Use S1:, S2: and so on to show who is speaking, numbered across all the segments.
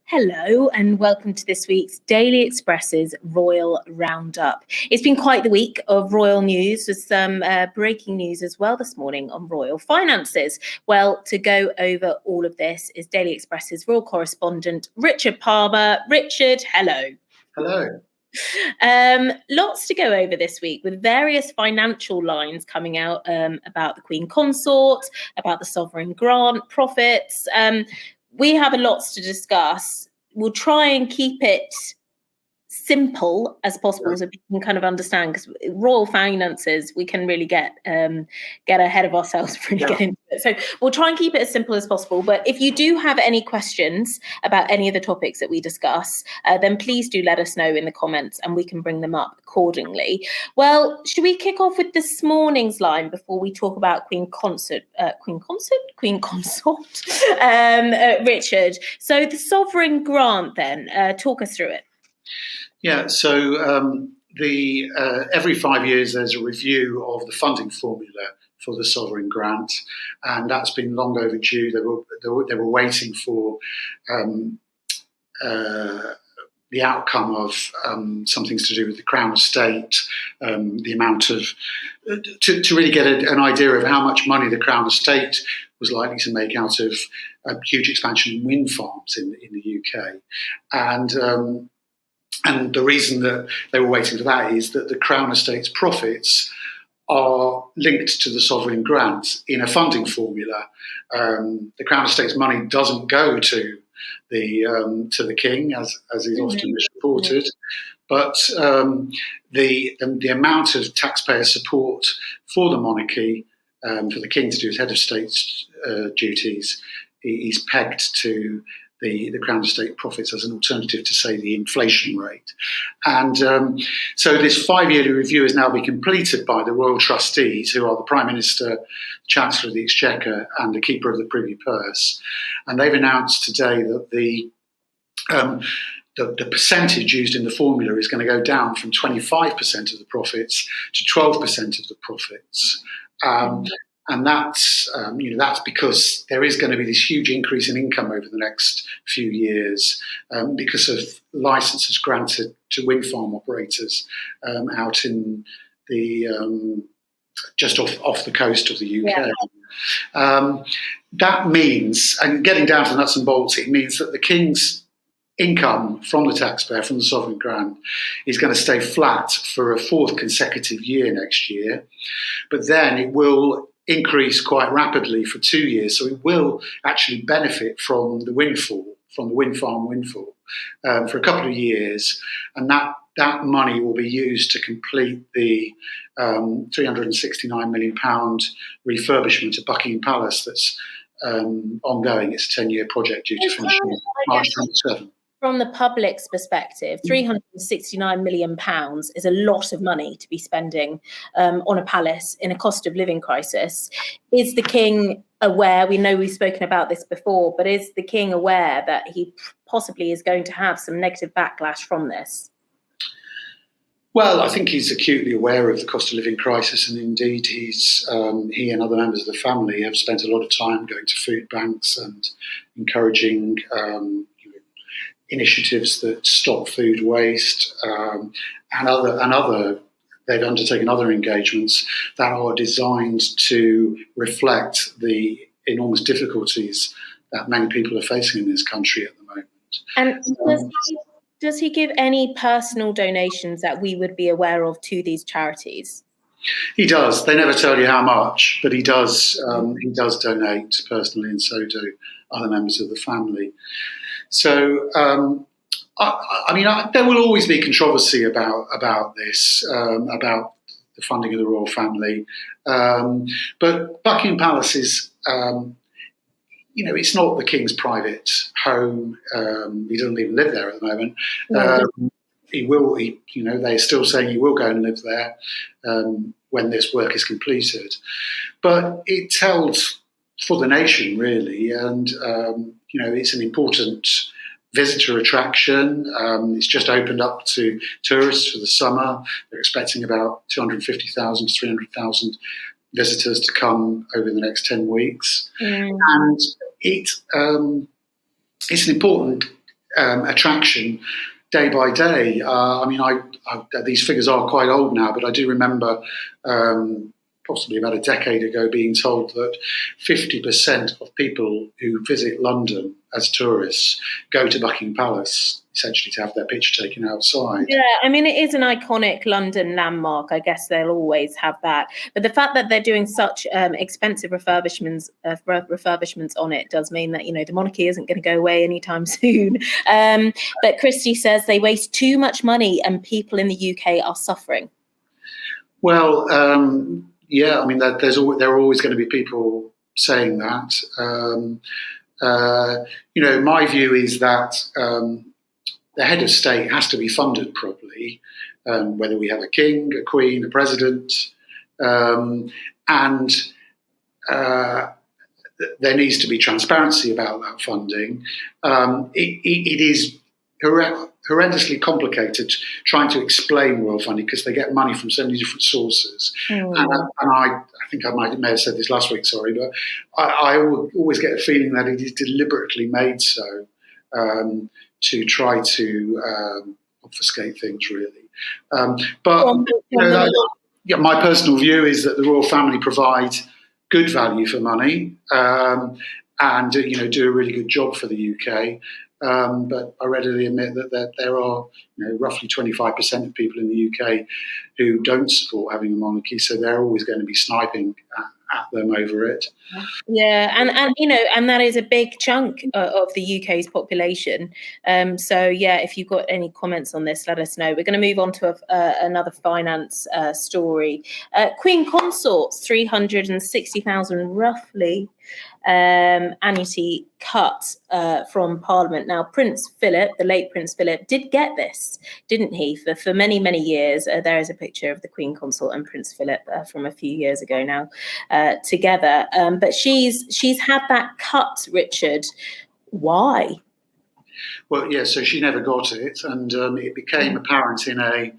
S1: Hello and welcome to this week's Daily Express's Royal Roundup. It's been quite the week of royal news with some breaking news as well this morning on royal finances. Well, to go over all of this is Daily Express's royal correspondent Richard Palmer. Richard, hello.
S2: Hello.
S1: Lots to go over this week with various financial lines coming out about the Queen Consort, about the sovereign grant profits. We have a lot to discuss. We'll try and keep it simple as possible so people can kind of understand, because royal finances, we can really get ahead of ourselves get into it. So we'll try and keep it as simple as possible. But if you do have any questions about any of the topics that we discuss, then please do let us know in the comments and we can bring them up accordingly. Well, should we kick off with this morning's line before we talk about Queen Consort, Richard? So the sovereign grant then, talk us through it.
S2: Yeah, so every 5 years there's a review of the funding formula for the sovereign grant, and that's been long overdue. They were waiting for the outcome of some things to do with the Crown Estate, the amount of to really get an idea of how much money the Crown Estate was likely to make out of a huge expansion in wind farms in the UK, and the reason that they were waiting for that is that the Crown Estate's profits are linked to the sovereign grant in a funding formula. The Crown Estate's money doesn't go to the King, as is often reported, but the amount of taxpayer support for the monarchy, for the King to do his head of state duties, is pegged to the Crown Estate profits as an alternative to, say, the inflation rate. And so this 5-yearly review has now been completed by the Royal Trustees, who are the Prime Minister, Chancellor of the Exchequer and the Keeper of the Privy Purse. And they've announced today that the percentage used in the formula is going to go down from 25% of the profits to 12% of the profits. And that's because there is going to be this huge increase in income over the next few years because of licenses granted to wind farm operators out in the just off the coast of the UK. Yeah. That means, and getting down to the nuts and bolts, it means that the King's income from the taxpayer, from the sovereign grant, is going to stay flat for a fourth consecutive year next year. But then it will increase quite rapidly for 2 years, so it will actually benefit from the windfall, from the wind farm windfall, for a couple of years, and that money will be used to complete the £369 million refurbishment of Buckingham Palace that's ongoing. It's a 10-year project due to finish in March 2027.
S1: From the public's perspective, £369 million is a lot of money to be spending on a palace in a cost of living crisis. Is the King aware? We know we've spoken about this before, but is the King aware that he possibly is going to have some negative backlash from this?
S2: Well, I think he's acutely aware of the cost of living crisis, and indeed he and other members of the family have spent a lot of time going to food banks and encouraging initiatives that stop food waste, and other. They've undertaken other engagements that are designed to reflect the enormous difficulties that many people are facing in this country at the moment.
S1: And does he give any personal donations that we would be aware of to these charities?
S2: He does. They never tell you how much, but he does. He does donate personally, and so do other members of the family. So, I mean, there will always be controversy about this, about the funding of the royal family. But Buckingham Palace is, it's not the King's private home. He doesn't even live there at the moment. He will. They're still saying he will go and live there when this work is completed. But it's held for the nation, really, and it's an important visitor attraction. It's just opened up to tourists for the summer. They're expecting about 250,000 to 300,000 visitors to come over the next 10 weeks. And it's an important attraction day by day. These figures are quite old now, but I do remember possibly about a decade ago being told that 50% of people who visit London as tourists go to Buckingham Palace essentially to have their picture taken outside.
S1: Yeah, I mean, it is an iconic London landmark. I guess they'll always have that. But the fact that they're doing such expensive refurbishments on it does mean that, the monarchy isn't going to go away anytime soon. But Christy says they waste too much money and people in the UK are suffering.
S2: Well, yeah, I mean, there are always going to be people saying that. My view is that the head of state has to be funded properly, whether we have a king, a queen, a president, and there needs to be transparency about that funding. It is horrendously complicated trying to explain royal funding because they get money from so many different sources. And I think I may have said this last week, sorry, but I always get a feeling that it is deliberately made so to try to obfuscate things, really. My personal view is that the royal family provide good value for money and do a really good job for the UK. But I readily admit that there are roughly 25% of people in the UK who don't support having a monarchy, so they're always going to be sniping at them over it.
S1: Yeah, and that is a big chunk of the UK's population. So yeah, if you've got any comments on this, let us know. We're going to move on to another finance story. Queen Consort's 360,000 roughly annuity cut from Parliament. Now, Prince Philip, the late Prince Philip, did get this, didn't he? For many, many years. There is a picture of the Queen Consort and Prince Philip from a few years ago now together. But she's had that cut, Richard. Why?
S2: Well, yeah, so she never got it, and it became apparent in a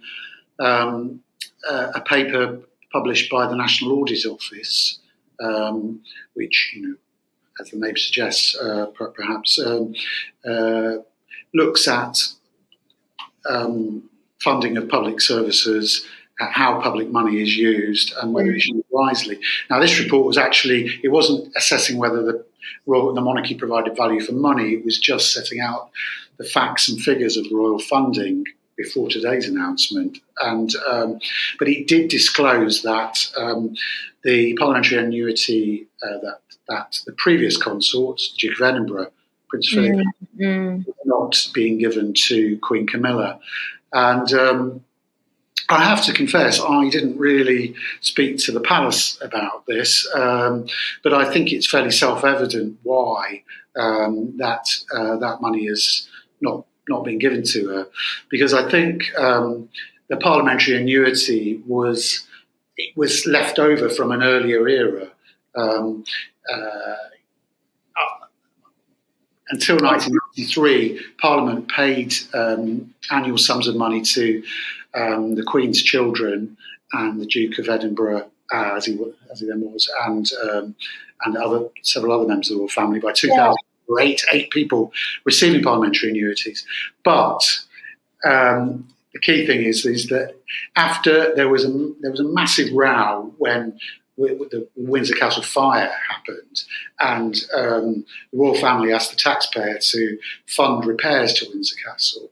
S2: paper published by the National Audit Office, which, as the name suggests, perhaps looks at funding of public services, how public money is used, and whether it's used wisely. Now, this report was it wasn't assessing whether the monarchy provided value for money. It was just setting out the facts and figures of royal funding before today's announcement. And but it did disclose that the parliamentary annuity that the previous consort, the Duke of Edinburgh, Prince Philip, was not being given to Queen Camilla. And I have to confess, I didn't really speak to the palace about this, but I think it's fairly self-evident why that money is not being given to her, because I think the parliamentary annuity was left over from an earlier era. Until 1993, Parliament paid annual sums of money to the Queen's children and the Duke of Edinburgh, as he then was, and several other members of the royal family. By 2000, there were eight people receiving parliamentary annuities. But the key thing is that after there was a massive row when the Windsor Castle fire happened, and the royal family asked the taxpayer to fund repairs to Windsor Castle.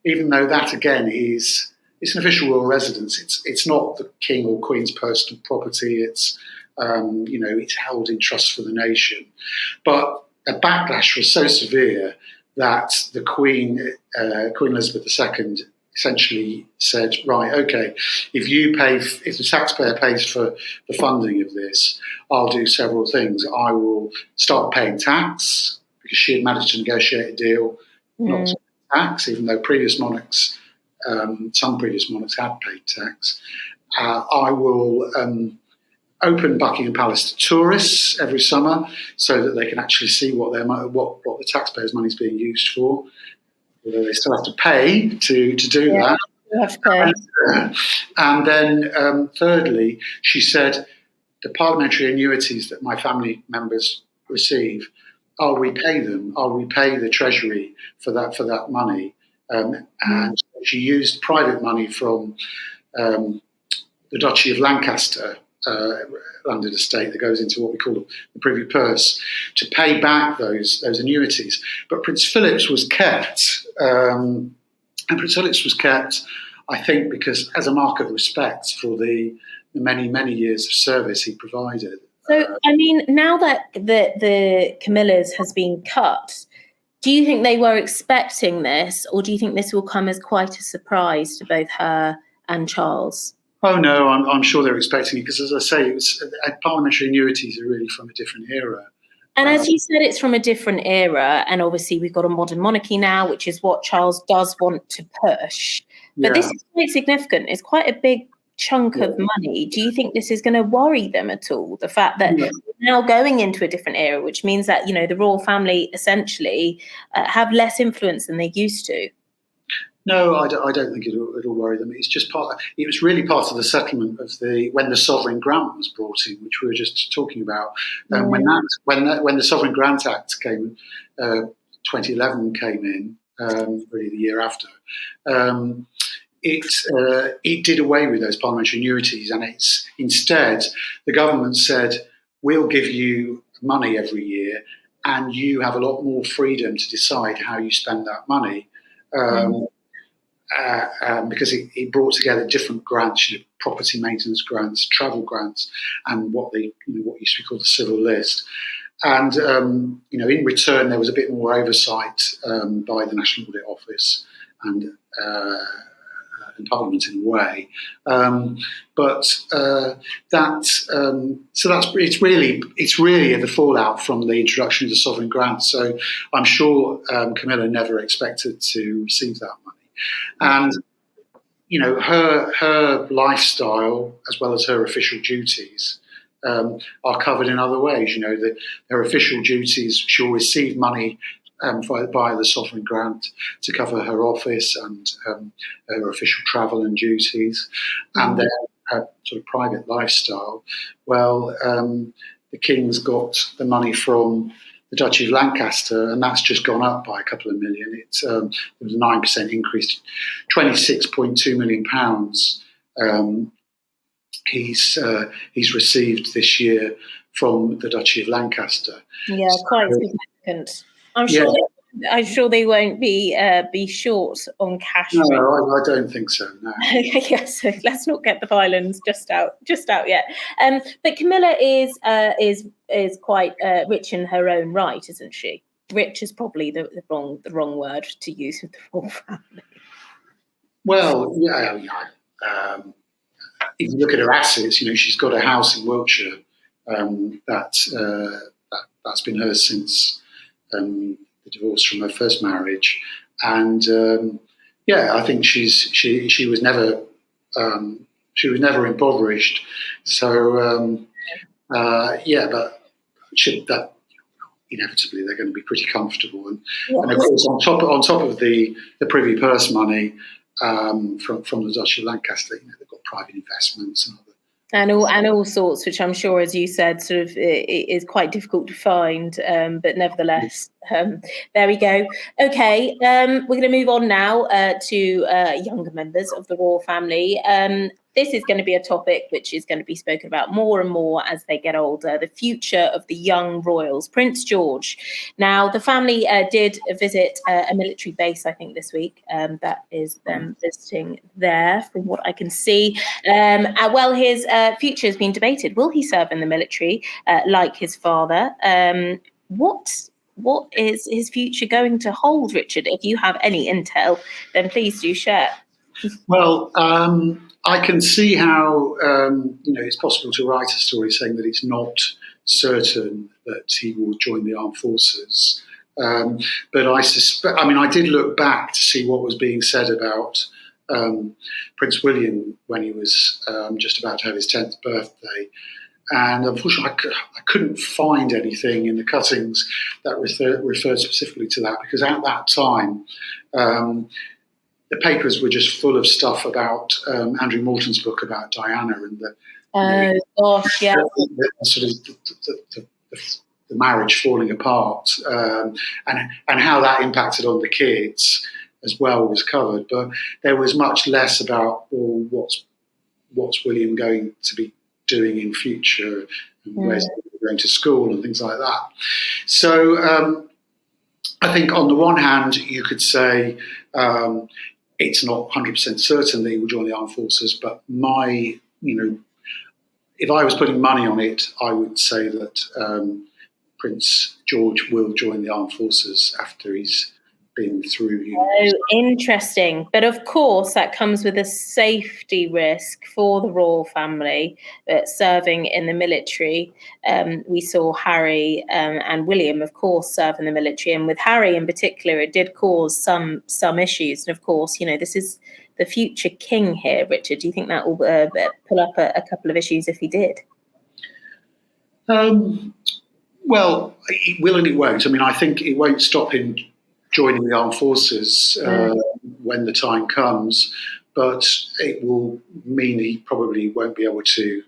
S2: Even though that again it's an official royal residence, it's not the king or queen's personal property. It's it's held in trust for the nation. But the backlash was so severe that the Queen Elizabeth II essentially said, right, okay, if the taxpayer pays for the funding of this, I'll do several things. I will start paying tax, because she had managed to negotiate a deal not to pay tax, even though some previous monarchs had paid tax. I will open Buckingham Palace to tourists every summer so that they can actually see what the taxpayers' money is being used for. Although they still have to pay to do that.
S1: You have to pay.
S2: And then thirdly, she said, the parliamentary annuities that my family members receive I'll repay them. I'll repay the Treasury for that money. And she used private money from the Duchy of Lancaster, landed estate that goes into what we call the Privy Purse, to pay back those annuities. But Prince Philip's was kept, I think, because as a mark of respect for the many years of service he provided.
S1: So, I mean, now that the Camilla's has been cut, do you think they were expecting this, or do you think this will come as quite a surprise to both her and Charles?
S2: Oh no, I'm sure they're expecting it because, as I say, parliamentary annuities are really from a different era.
S1: And as you said, it's from a different era, and obviously we've got a modern monarchy now, which is what Charles does want to push. But this is quite significant. It's quite a big chunk of money. Do you think this is going to worry them at all? The fact that we're now going into a different era, which means that, the royal family essentially have less influence than they used to.
S2: No, I don't think it'll worry them. It's just it was really part of the settlement of when the sovereign grant was brought in, which we were just talking about. When the Sovereign Grant Act came, 2011 came in, really the year after. It did away with those parliamentary annuities, and instead the government said, we'll give you money every year, and you have a lot more freedom to decide how you spend that money. Because it brought together different grants, property maintenance grants, travel grants, and what used to be called the civil list. And in return, there was a bit more oversight by the National Audit Office and Parliament in a way. It's really the fallout from the introduction of the sovereign grant. So I'm sure Camilla never expected to receive that money. And her lifestyle as well as her official duties are covered in other ways. Her official duties, she'll receive money by the sovereign grant to cover her office and her official travel and duties, and then her sort of private lifestyle. Well, the King's got the money from the Duchy of Lancaster, and that's just gone up by a couple of million. It was a 9% increase, £26.2 million. He's received this year from the Duchy of Lancaster.
S1: Yeah, quite significant. I'm sure they won't be short on cash.
S2: No, I don't think so. No.
S1: Okay, so let's not get the violins just out yet. But Camilla is quite rich in her own right, isn't she? Rich is probably the wrong word to use with the royal family.
S2: Well, yeah. If you look at her assets, she's got a house in Wiltshire that's been hers since the divorce from her first marriage, and I think she was never impoverished. So but that inevitably they're going to be pretty comfortable, and of course on top of the Privy Purse money from the Duchy of Lancaster, they've got private investments and
S1: all sorts, which I'm sure, as you said, sort of is quite difficult to find, but nevertheless, there we go. Okay, we're going to move on now to younger members of the royal family. This is going to be a topic which is going to be spoken about more and more as they get older, the future of the young royals. Prince George. Now, the family did visit a military base, I think, this week. That is them visiting there, from what I can see. Well, his future has been debated. Will he serve in the military like his father? What is his future going to hold, Richard? If you have any intel, then please do share.
S2: Well, I can see how it's possible to write a story saying that it's not certain that he will join the armed forces. But I suspect. I mean, I did look back to see what was being said about Prince William when he was just about to have his 10th birthday. And unfortunately, I couldn't find anything in the cuttings that referred specifically to that, because at that time, the papers were just full of stuff about Andrew Morton's book about Diana and the
S1: sort of
S2: the marriage falling apart, and how that impacted on the kids as well was covered. But there was much less about, well, what's William going to be doing in future, and where's he going to school and things like that. So I think on the one hand, you could say it's not 100% certain that he will join the armed forces, but if I was putting money on it, I would say that Prince George will join the armed forces after he's been through university.
S1: Oh, interesting. But of course, that comes with a safety risk for the royal family serving in the military. We saw Harry and William, of course, serve in the military. And with Harry in particular, it did cause some issues. And of course, this is the future king here, Richard. Do you think that will pull up a couple of issues if he did?
S2: Well, it will and it won't. I mean, I think it won't stop him joining the armed forces when the time comes, but it will mean he probably won't be able to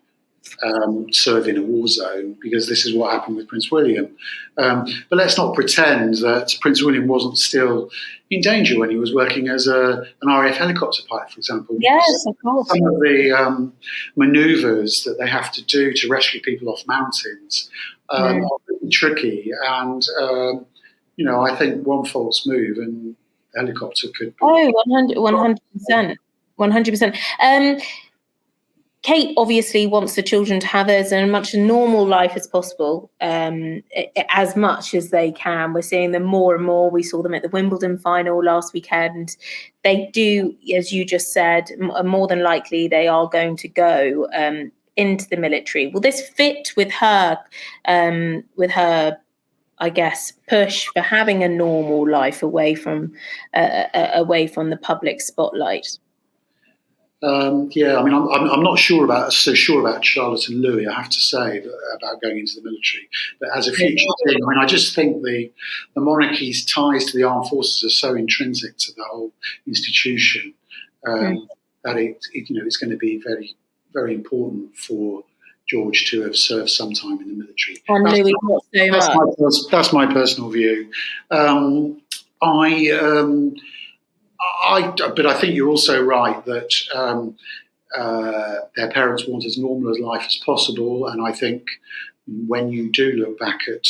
S2: serve in a war zone, because this is what happened with Prince William. But let's not pretend that Prince William wasn't still in danger when he was working as an RAF helicopter pilot, for example.
S1: Yes, of course.
S2: Some of the manoeuvres that they have to do to rescue people off mountains are really tricky, and I think one false move and the helicopter could be...
S1: 100%. 100%. Kate obviously wants the children to have as much normal life as possible, as much as they can. We're seeing them more and more. We saw them at the Wimbledon final last weekend. They do, as you just said, more than likely they are going to go into the military. Will this fit with her, I guess, push for having a normal life away from the public spotlight?
S2: Yeah, I mean, I'm not so sure about Charlotte and Louis, I have to say, about going into the military. But as a future thing, I mean, I just think the monarchy's ties to the armed forces are so intrinsic to the whole institution that it's going to be very, very important for George to have served some time in the military.
S1: And Louis, not so much.
S2: That's my personal view. But I think you're also right that their parents want as normal a life as possible, and I think when you do look back at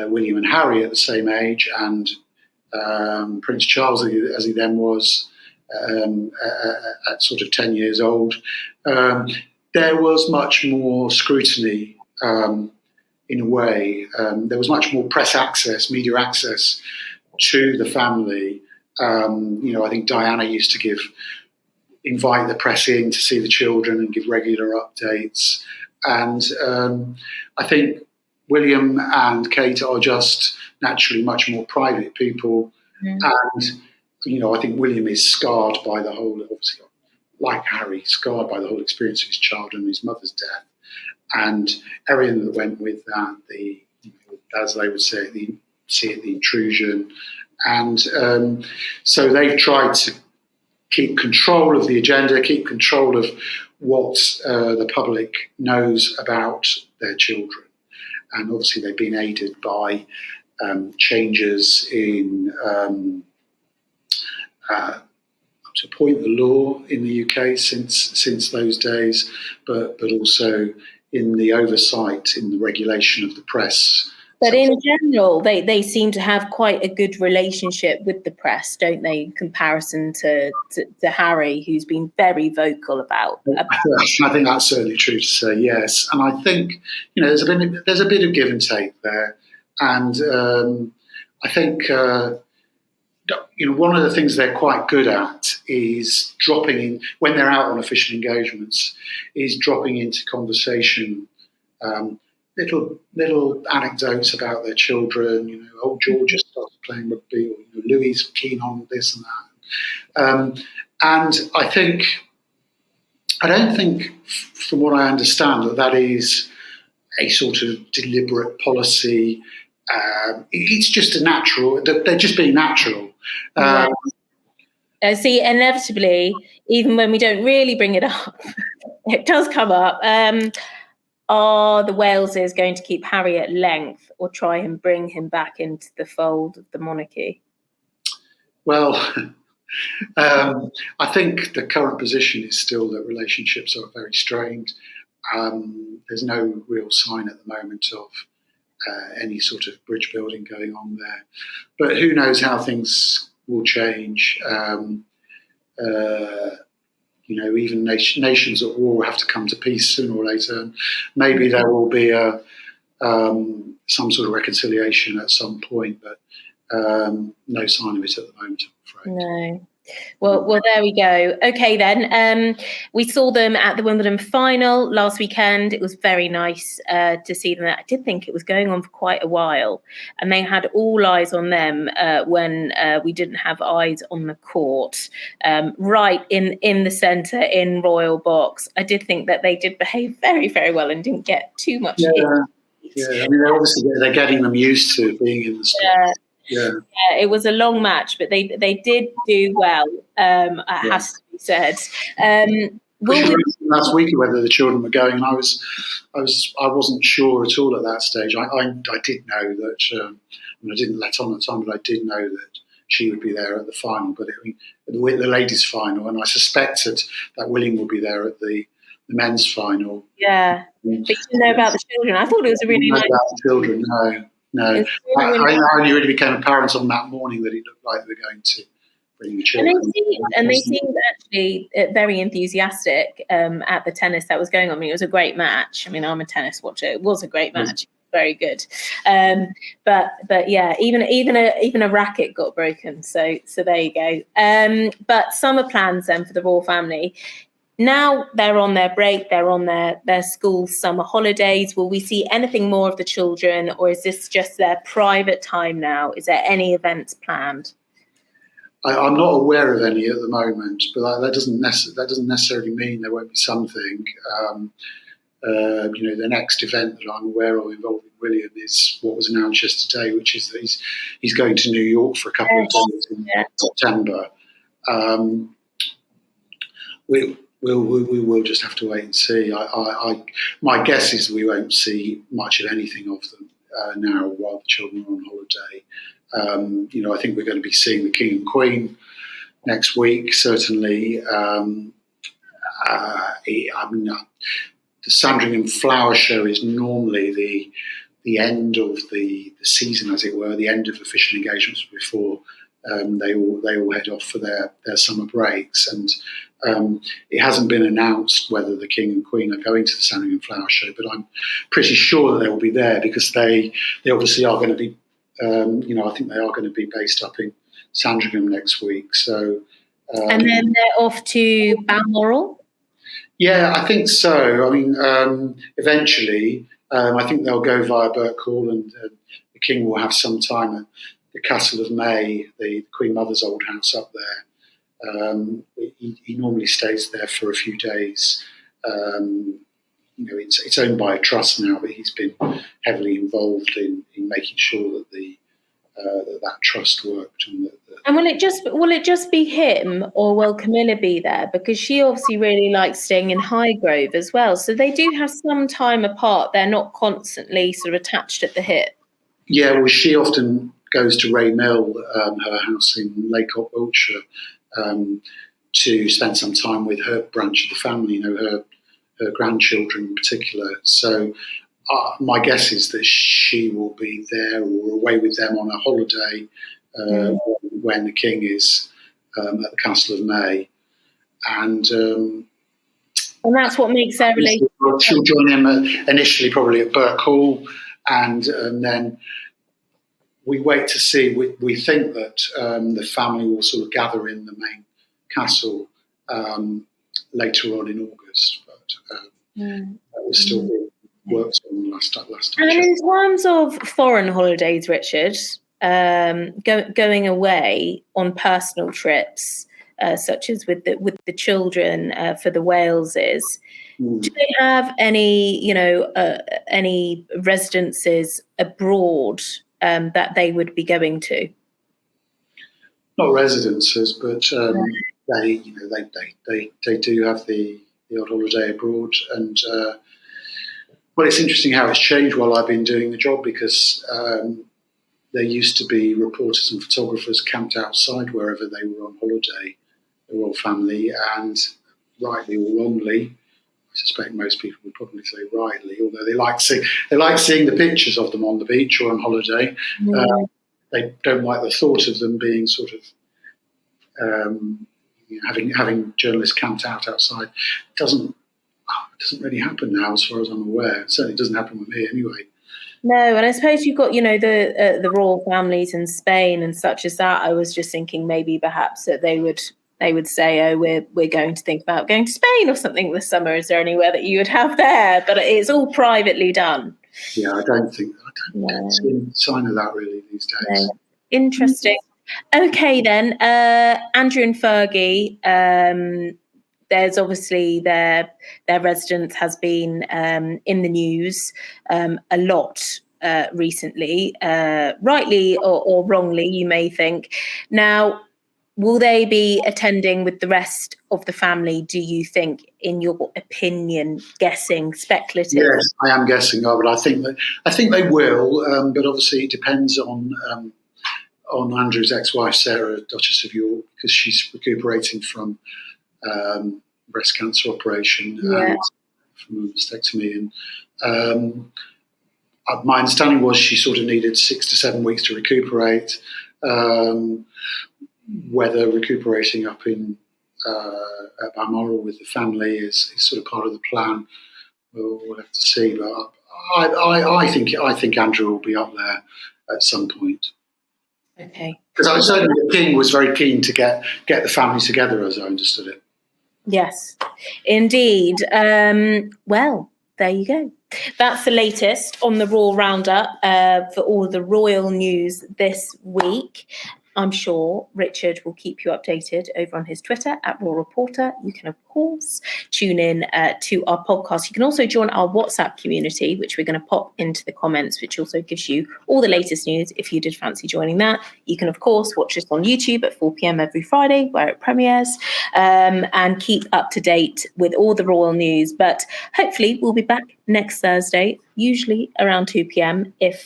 S2: William and Harry at the same age, and Prince Charles as he then was at sort of 10 years old, there was much more scrutiny in a way. There was much more press access, media access to the family. I think Diana used to invite the press in to see the children and give regular updates. And I think William and Kate are just naturally much more private people. And, I think William is scarred by the whole, obviously, like Harry, scarred by the whole experience of his childhood and his mother's death. And everything that went with that, as they would say, the intrusion. And so they've tried to keep control of the agenda, keep control of what the public knows about their children. And obviously they've been aided by changes in to a point the law in the UK since those days, but also in the oversight, in the regulation of the press.
S1: But in general, they seem to have quite a good relationship with the press, don't they, in comparison to Harry, who's been very vocal about.
S2: I think that's certainly true to say, yes. And I think, there's a bit of give and take there. And I think, one of the things they're quite good at is dropping in, when they're out on official engagements, is dropping into conversation little anecdotes about their children. George just started playing rugby, or Louis is keen on this and that. And I don't think, from what I understand, that is a sort of deliberate policy. It's just a natural. They're just being natural.
S1: See, inevitably, even when we don't really bring it up, it does come up. Are the Waleses going to keep Harry at length or try and bring him back into the fold of the monarchy?
S2: Well, I think the current position is still that relationships are very strained. There's no real sign at the moment of any sort of bridge building going on there. But who knows how things will change. Even nations at war have to come to peace sooner or later. And maybe there will be some sort of reconciliation at some point, but no sign of it at the moment, I'm afraid.
S1: No. Well, there we go. Okay, then. We saw them at the Wimbledon final last weekend. It was very nice to see them. I did think it was going on for quite a while, and they had all eyes on them when we didn't have eyes on the court. Right in the centre, in Royal Box. I did think that they did behave very, very well and didn't get too much hit.
S2: Yeah, I mean, they're getting them used to being in the spot. Yeah,
S1: it was a long match, but they did do well. It has to be said.
S2: Last week, whether the children were going, and I wasn't sure at all at that stage. I did know that. I didn't let on at the time, but I did know that she would be there at the final. But the ladies' final, and I suspected that William would be there at the men's final.
S1: Yeah, but you didn't know about the children. I thought it was a really nice.
S2: About the children, no. I only really became apparent on that morning that it looked like they were going to bring the children.
S1: And they seemed actually very enthusiastic at the tennis that was going on. I mean, it was a great match. I mean, I'm a tennis watcher. It was a great match. Very good. But yeah, even a racket got broken. So there you go. But summer plans then for the royal family. Now they're on their break, they're on their school summer holidays. Will we see anything more of the children, or is this just their private time now? Is there any events planned?
S2: I'm not aware of any at the moment, but that doesn't necessarily mean there won't be something. The next event that I'm aware of involving William is what was announced yesterday, which is that he's going to New York for a couple of days in September. We will just have to wait and see. My guess is we won't see much of anything of them now while the children are on holiday. I think we're going to be seeing the King and Queen next week, certainly. The Sandringham Flower Show is normally the end of the season, as it were, the end of official engagements before they all head off for their summer breaks. And it hasn't been announced whether the King and Queen are going to the Sandringham Flower Show, but I'm pretty sure that they will be there because they obviously are going to be, I think they are going to be based up in Sandringham next week. So,
S1: and then they're off to Balmoral?
S2: Yeah, I think so. I mean, eventually, I think they'll go via Birkhall, and the King will have some time at the Castle of May, the Queen Mother's old house up there. He normally stays there for a few days. It's owned by a trust now, but he's been heavily involved in making sure that that trust worked.
S1: And will it just be him, or will Camilla be there? Because she obviously really likes staying in Highgrove as well. So they do have some time apart. They're not constantly sort of attached at the hip.
S2: Yeah, well, she often goes to Ray Mill, her house in Laycock, Wiltshire, to spend some time with her branch of the family, her grandchildren in particular. So my guess is that she will be there or away with them on a holiday when the King is at the Castle of May. And
S1: that's what makes their relationship.
S2: She'll join him initially probably at Birkhall, and then we wait to see. We think that the family will sort of gather in the main castle later on in August, but that was still being worked on last time.
S1: And in terms of foreign holidays, Richard, going away on personal trips, such as with the children for the Waleses, do they have any any residences abroad that they would be going to?
S2: Not residences, but they do have the odd holiday abroad, and Well, it's interesting how it's changed while I've been doing the job, because there used to be reporters and photographers camped outside wherever they were on holiday, the royal family, and rightly or wrongly, I suspect most people would probably say rightly, although they like seeing the pictures of them on the beach or on holiday. They don't like the thought of them being sort of having journalists camped outside. It doesn't really happen now, as far as I'm aware. It certainly doesn't happen with me anyway.
S1: No, and I suppose you've got, the royal families in Spain and such as that. I was just thinking maybe perhaps that they would say, oh, we're going to think about going to Spain or something this summer. Is there anywhere that you would have there? But it's all privately done.
S2: Yeah, I don't see any sign of that really these days.
S1: No. Interesting. Okay, then, Andrew and Fergie. There's obviously their residence has been in the news a lot recently, rightly or wrongly, you may think. Now, will they be attending with the rest of the family, do you think, in your opinion, guessing, speculative?
S2: Yes, I am guessing, but I think they will, but obviously it depends on Andrew's ex-wife, Sarah, Duchess of York, because she's recuperating from breast cancer operation and from a mastectomy. And my understanding was she sort of needed 6 to 7 weeks to recuperate. Whether recuperating up in at Balmoral with the family is sort of part of the plan, we'll have to see. But I think Andrew will be up there at some point.
S1: Okay.
S2: Because certainly the King was very keen to get the family together, as I understood it.
S1: Yes, indeed. Well, there you go. That's the latest on the Royal Roundup for all the royal news this week. I'm sure Richard will keep you updated over on his Twitter at Royal Reporter. You can, of course, tune in to our podcast. You can also join our WhatsApp community, which we're going to pop into the comments, which also gives you all the latest news if you did fancy joining that. You can, of course, watch us on YouTube at 4 p.m. every Friday, where it premieres, and keep up to date with all the royal news. But hopefully we'll be back next Thursday, usually around 2 p.m. if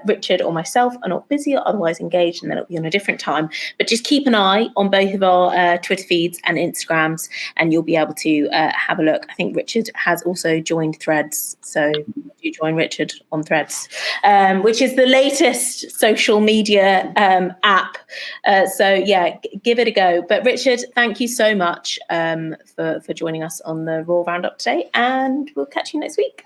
S1: Richard or myself are not busy or otherwise engaged, and then it'll be on a different time. But just keep an eye on both of our Twitter feeds and Instagrams, and you'll be able to have a look. I think Richard has also joined Threads, so do join Richard on Threads, which is the latest social media app. So yeah, give it a go. But Richard, thank you so much for joining us on the Royal Roundup today, and we'll catch you next week.